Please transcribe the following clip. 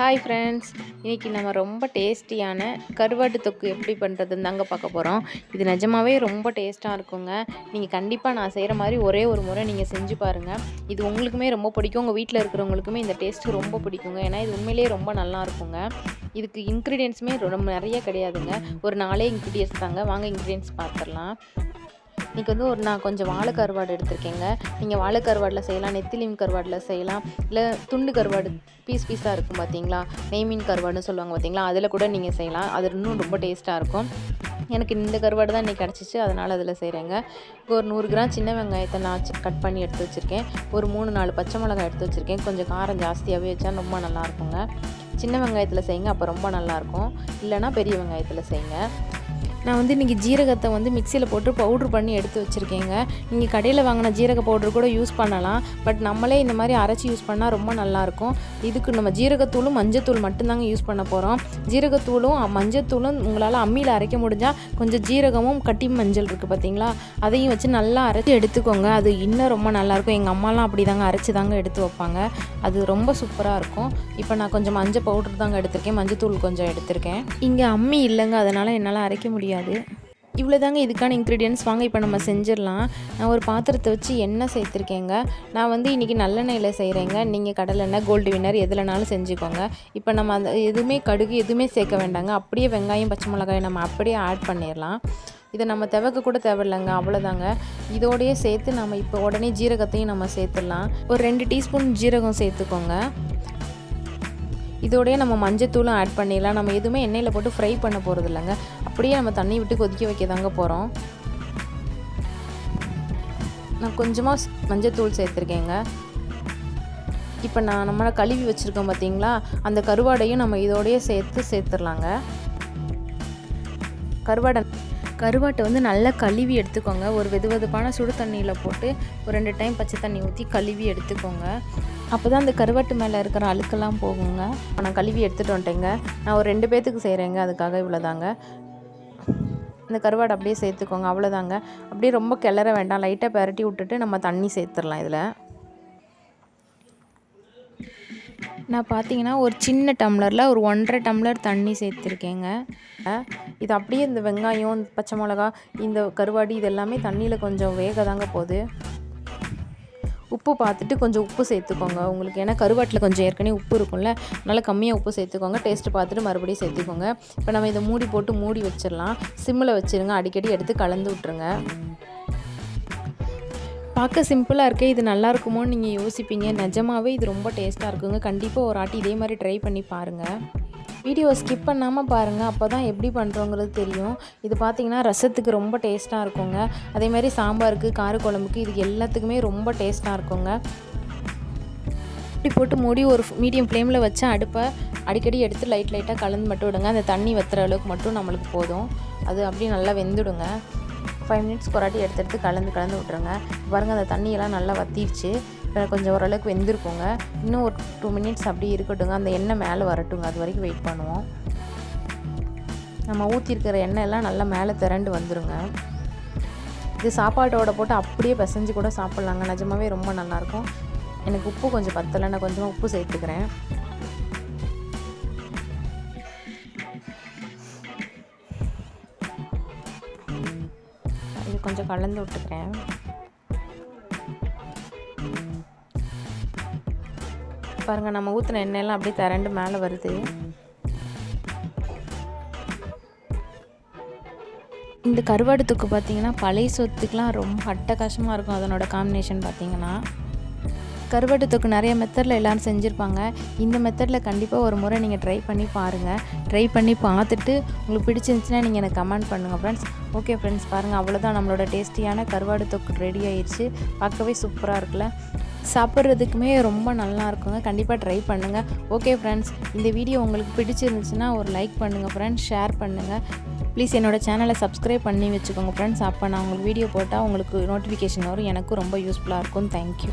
Hi friends, இன்றைக்கி நம்ம ரொம்ப டேஸ்டியான கருவாட்டு தொக்கு எப்படி பண்ணுறதுன்னு தாங்க பார்க்க போகிறோம். இது நிஜமாவே ரொம்ப டேஸ்ட்டாக இருக்குங்க. நீங்கள் கண்டிப்பாக நான் செய்கிற மாதிரி ஒரே ஒரு முறை நீங்கள் செஞ்சு பாருங்கள். இது உங்களுக்குமே ரொம்ப பிடிக்கும், உங்கள் வீட்டில் இருக்கிறவங்களுக்குமே இந்த டேஸ்ட்டு ரொம்ப பிடிக்குங்க. ஏன்னா இது உண்மையிலேயே ரொம்ப நல்லா இருக்குங்க. இதுக்கு இன்க்ரீடியன்ஸுமே ரொம்ப நிறைய கிடையாதுங்க. ஒரு 4 இன்க்ரீடியன்ஸ் தாங்க. வாங்க இன்க்ரீடியன்ஸ் பார்த்துடலாம். இன்றைக்கி வந்து நான் கொஞ்சம் வாழை கருவாடு எடுத்திருக்கேங்க. நீங்கள் வாழை கருவாடில் செய்யலாம், நெத்திலி மீன் கருவாடில் செய்யலாம், இல்லை துண்டு கருவாடு பீஸாக இருக்கும் பார்த்தீங்களா, நெய் மீன் கருவாடுன்னு சொல்லுவாங்க பார்த்தீங்களா, அதில் கூட நீங்கள் செய்யலாம். அது இன்னும் ரொம்ப டேஸ்ட்டாக இருக்கும். எனக்கு இந்த கருவாடு தான் இன்றைக்கி கிடச்சிச்சு, அதனால் அதில் செய்கிறேங்க. இப்போ ஒரு 100 கிராம் சின்ன வெங்காயத்தை நான் கட் பண்ணி எடுத்து வச்சுருக்கேன். ஒரு 3-4 பச்சை மிளகாய் எடுத்து வச்சுருக்கேன். கொஞ்சம் காரம் ஜாஸ்தியாகவே வச்சா ரொம்ப நல்லாயிருக்குங்க. சின்ன வெங்காயத்தில் செய்யுங்க, அப்போ ரொம்ப நல்லாயிருக்கும். இல்லைனா பெரிய வெங்காயத்தில் செய்யுங்க. நான் வந்து இன்றைக்கி ஜீரகத்தை வந்து மிக்சியில் போட்டு பவுட்ரு பண்ணி எடுத்து வச்சுருக்கேங்க. நீங்கள் கடையில் வாங்கின ஜீரக பவுட்ரு கூட யூஸ் பண்ணலாம். பட் நம்மளே இந்த மாதிரி அரைச்சி யூஸ் பண்ணால் ரொம்ப நல்லாயிருக்கும். இதுக்கு நம்ம ஜீரகத்தூளும் மஞ்சத்தூள் மட்டும்தாங்க யூஸ் பண்ண போகிறோம். ஜீரகத்தூளும் மஞ்சத்தூளும் உங்களால் அம்மியில் அரைக்க முடிஞ்சால் கொஞ்சம் ஜீரகமும் கட்டி மஞ்சள் இருக்குது பார்த்தீங்களா, அதையும் வச்சு நல்லா அரைச்சி எடுத்துக்கோங்க. அது இன்னும் ரொம்ப நல்லாயிருக்கும். எங்கள் அம்மாலாம் அப்படி தாங்க அரைச்சி தாங்க எடுத்து வைப்பாங்க. அது ரொம்ப சூப்பராக இருக்கும். இப்போ நான் கொஞ்சம் மஞ்சள் பவுட்ரு தாங்க எடுத்திருக்கேன், மஞ்சத்தூள் கொஞ்சம் எடுத்திருக்கேன். இங்கே அம்மி இல்லைங்க, அதனால் என்னால் அரைக்க முடியாது. இவ்வளோ தாங்க இதுக்கான இன்க்ரீடியன்ஸ். வாங்க இப்போ நம்ம செஞ்சிடலாம். நான் ஒரு பாத்திரத்தை வச்சு எண்ணெய் சேர்த்துருக்கேங்க. நான் வந்து இன்றைக்கி நல்லெண்ணெயில் செய்கிறேங்க. நீங்கள் கடலெண்ணெய், கோல்டு வின்னர் எதுலனாலும் செஞ்சுக்கோங்க. இப்போ நம்ம அந்த எதுவுமே கடுகு எதுவுமே சேர்க்க வேண்டாங்க. அப்படியே வெங்காயம் பச்சை மிளகாய் நம்ம அப்படியே ஆட் பண்ணிடலாம். இதை நம்ம துவைக்க கூட தேவையில்லைங்க, அவ்வளோதாங்க. இதோடையே சேர்த்து நம்ம இப்போ உடனே ஜீரகத்தையும் நம்ம சேர்த்துடலாம். ஒரு 2 டீஸ்பூன் ஜீரகம் சேர்த்துக்கோங்க. இதோடய நம்ம மஞ்சத்தூளும் ஆட் பண்ணிடலாம். நம்ம எதுவுமே எண்ணெயில் போட்டு ஃப்ரை பண்ண போகிறது இல்லைங்க, அப்படியே நம்ம தண்ணி விட்டு கொதிக்க வைக்க தாங்க போகிறோம். நான் கொஞ்சமாக மஞ்சத்தூள் சேர்த்துருக்கேங்க. இப்போ நம்மளை கழுவி வச்சுருக்கோம் பார்த்தீங்களா, அந்த கருவாடையும் நம்ம இதோடையே சேர்த்துடலாங்க. கருவாட்டை வந்து நல்லா கழுவி எடுத்துக்கோங்க. ஒரு வெதுவெதுப்பான சுடு தண்ணியில் போட்டு ஒரு 2 டைம் பச்சை தண்ணி ஊற்றி கழுவி எடுத்துக்கோங்க. அப்போ தான் அந்த கருவாட்டு மேலே இருக்கிற அழுக்கெல்லாம் போகுங்க. நான் கழுவி எடுத்துகிட்டு வந்துட்டேங்க. நான் ஒரு 2 பேர்த்துக்கு செய்கிறேங்க, அதுக்காக இவ்வளோதாங்க. இந்த கருவாடை அப்படியே சேர்த்துக்கோங்க, அவ்வளோதாங்க. அப்படியே ரொம்ப கிளற வேண்டாம், லைட்டாக பெரட்டி விட்டுட்டு நம்ம தண்ணி சேர்த்துடலாம். இதில் நான் பார்த்தீங்கன்னா ஒரு சின்ன டம்ளரில் ஒரு 1.5 டம்ளர் தண்ணி சேர்த்துருக்கேங்க. இது அப்படியே இந்த வெங்காயம், பச்சை மிளகா, இந்த கருவாடு இது எல்லாமே தண்ணியில் கொஞ்சம் வேக தாங்க போகுது. உப்பு பார்த்துட்டு கொஞ்சம் உப்பு சேர்த்துக்கோங்க உங்களுக்கு. ஏன்னா கருவாட்டில் கொஞ்சம் ஏற்கனவே உப்பு இருக்கும்ல, அதனால் கம்மியாக உப்பு சேர்த்துக்கோங்க. டேஸ்ட்டு பார்த்துட்டு மறுபடியும் சேர்த்துக்கோங்க. இப்போ நம்ம இதை மூடி போட்டு மூடி வச்சிடலாம். சிம்மில் வச்சுருங்க, அடிக்கடி எடுத்து கலந்து விட்ருங்க. பார்க்க சிம்பிளாக இருக்கே, இது நல்லா இருக்குமோன்னு நீங்கள் யோசிப்பீங்க. நிஜமாகவே இது ரொம்ப டேஸ்ட்டாக இருக்குங்க. கண்டிப்பாக ஒரு ஆட்டி இதே மாதிரி ட்ரை பண்ணி பாருங்கள். வீடியோவை ஸ்கிப் பண்ணாமல் பாருங்கள், அப்போ தான் எப்படி பண்ணுறோங்கிறது தெரியும். இது பார்த்திங்கன்னா ரசத்துக்கு ரொம்ப டேஸ்ட்டாக இருக்குங்க. அதேமாதிரி சாம்பாருக்கு, காரக்குழம்புக்கு, இது எல்லாத்துக்குமே ரொம்ப டேஸ்ட்டாக இருக்குங்க. இப்படி போட்டு மூடி ஒரு மீடியம் ஃப்ளேமில் வச்சு அடுப்பை அடிக்கடி எடுத்து லைட்டாக கலந்து மட்டும் விடுங்க. அந்த தண்ணி வற்றுற அளவுக்கு மட்டும் நம்மளுக்கு போதும். அது அப்படியே நல்லா வெந்துடுங்க. 5 மினிட்ஸ் கொராட்டி எடுத்து கலந்து விட்டுருங்க. பாருங்கள், அந்த தண்ணியெல்லாம் நல்லா வற்றிடுச்சு. இப்போ கொஞ்சம் ஓரளவுக்கு வெந்திருக்குங்க. இன்னும் ஒரு 2 மினிட்ஸ் அப்படியே இருக்கட்டுங்க. அந்த எண்ணெய் மேலே வரட்டுங்க, அது வரைக்கும் வெயிட் பண்ணுவோம். நம்ம ஊற்றிருக்கிற எண்ணெய் எல்லாம் நல்லா மேலே திரண்டு வந்துடுங்க. இது சாப்பாட்டோட போட்டு அப்படியே பிசைஞ்சு கூட சாப்பிட்லாங்க. நிஜமாவே ரொம்ப நல்லாயிருக்கும். எனக்கு உப்பு கொஞ்சம் பத்தலை, நான் கொஞ்சமாக உப்பு சேர்த்துக்கிறேன். இது கொஞ்சம் கலந்து விட்டுக்கிறேன். பாருங்கள், நம்ம ஊற்றின எண்ணெயெல்லாம் அப்படியே திரண்டு மேலே வருது. இந்த கருவாடு தொக்கு பார்த்திங்கன்னா பழைய சொத்துக்கெலாம் ரொம்ப அட்டகாசமாக இருக்கும். அதனோட காம்பினேஷன் பார்த்திங்கன்னா கருவாட்டு தொக்கு நிறைய மெத்தடில் எல்லோரும் செஞ்சுருப்பாங்க. இந்த மெத்தடில் கண்டிப்பாக ஒரு முறை நீங்கள் ட்ரை பண்ணி பாருங்கள். ட்ரை பண்ணி பார்த்துட்டு உங்களுக்கு பிடிச்சிருந்துச்சுன்னா நீங்கள் எனக்கு கமெண்ட் பண்ணுங்கள் ஃப்ரெண்ட்ஸ். ஓகே ஃப்ரெண்ட்ஸ், பாருங்கள், அவ்வளோதான், நம்மளோட டேஸ்டியான கருவாடு தொக்கு ரெடி ஆயிடுச்சு. பார்க்கவே சூப்பராக இருக்குல்ல, சாப்பிட்றதுக்குமே ரொம்ப நல்லா இருக்குங்க. கண்டிப்பாக ட்ரை பண்ணுங்கள். ஓகே ஃப்ரெண்ட்ஸ், இந்த வீடியோ உங்களுக்கு பிடிச்சிருந்துச்சுன்னா ஒரு லைக் பண்ணுங்கள் ஃப்ரெண்ட்ஸ், ஷேர் பண்ணுங்கள். ப்ளீஸ் என்னோடய சேனலை சப்ஸ்கிரைப் பண்ணி வச்சுக்கோங்க ஃப்ரெண்ட்ஸ். அப்போ நான் உங்களுக்கு வீடியோ போட்டால் உங்களுக்கு நோட்டிஃபிகேஷன் வரும். எனக்கும் ரொம்ப யூஸ்ஃபுல்லாக இருக்கும். தேங்க்யூ.